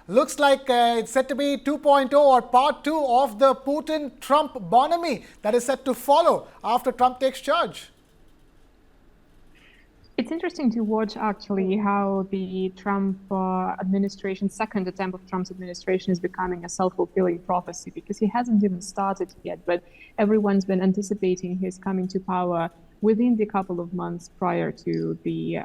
Looks like it's set to be 2.0 or part 2 of the Putin-Trump bonhomie that is set to follow after Trump takes charge. It's interesting to watch actually how the Trump administration, second attempt of Trump's administration is becoming a self-fulfilling prophecy, because he hasn't even started yet, but everyone's been anticipating his coming to power within the couple of months prior to the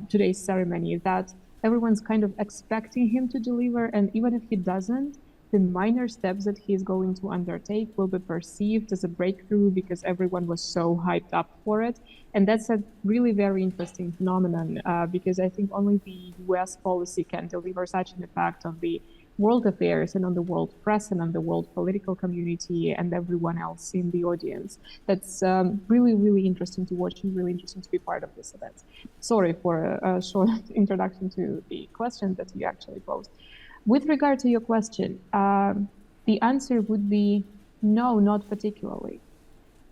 today's ceremony, that everyone's kind of expecting him to deliver. And even if he doesn't, the minor steps that he's going to undertake will be perceived as a breakthrough because everyone was so hyped up for it. And that's a really very interesting phenomenon because I think only the US policy can deliver such an effect on the world affairs and on the world press and on the world political community and everyone else in the audience. That's really, really interesting to watch and really interesting to be part of this event. Sorry for a short introduction to the question that you actually posed. With regard to your question, the answer would be no, not particularly.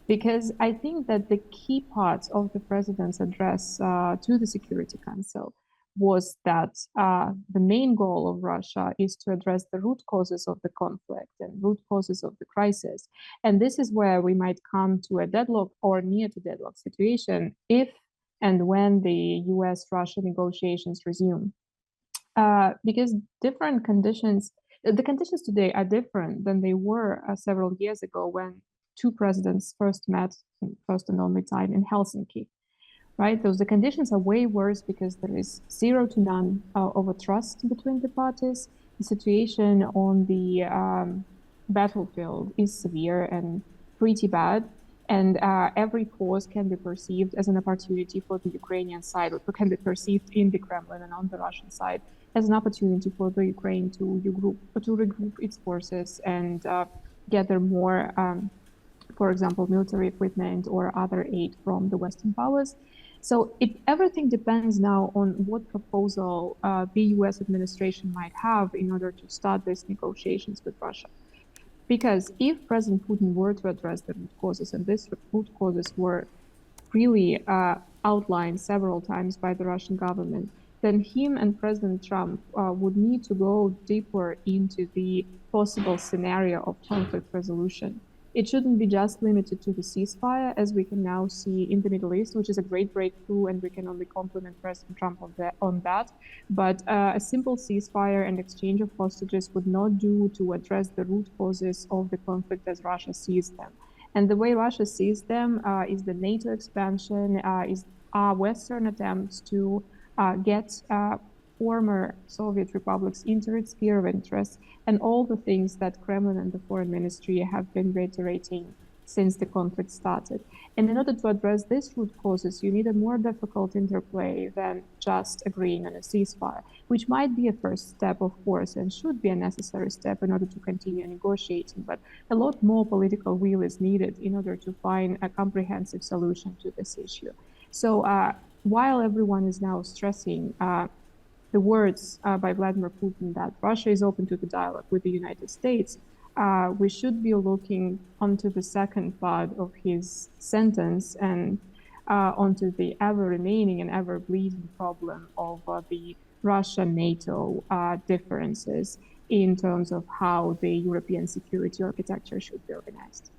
Because I think that the key part of the president's address to the Security Council was that the main goal of Russia is to address the root causes of the conflict and root causes of the crisis. And this is where we might come to a deadlock or near to deadlock situation if and when the US-Russia negotiations resume. Because different conditions, the conditions today are different than they were several years ago when two presidents first met, first and only time, in Helsinki, right? The conditions are way worse because there is zero to none of a trust between the parties. The situation on the battlefield is severe and pretty bad. And every pause can be perceived as an opportunity for the Ukrainian side, or can be perceived in the Kremlin and on the Russian side as an opportunity for the Ukraine to regroup its forces and gather more, for example, military equipment or other aid from the Western powers. So everything depends now on what proposal the US administration might have in order to start these negotiations with Russia. Because if President Putin were to address the root causes, and these root causes were really outlined several times by the Russian government, then him and President Trump would need to go deeper into the possible scenario of conflict resolution. It shouldn't be just limited to the ceasefire, as we can now see in the Middle East, which is a great breakthrough, and we can only compliment President Trump on that. But a simple ceasefire and exchange of hostages would not do to address the root causes of the conflict as Russia sees them. And the way Russia sees them is the NATO expansion, is our Western attempts to get former Soviet republics into its sphere of interest, and all the things that Kremlin and the foreign ministry have been reiterating since the conflict started. And in order to address these root causes, you need a more difficult interplay than just agreeing on a ceasefire, which might be a first step, of course, and should be a necessary step in order to continue negotiating. But a lot more political will is needed in order to find a comprehensive solution to this issue. So while everyone is now stressing the words by Vladimir Putin that Russia is open to the dialogue with the United States, we should be looking onto the second part of his sentence and onto the ever-remaining and ever-bleeding problem of the Russia-NATO differences in terms of how the European security architecture should be organized.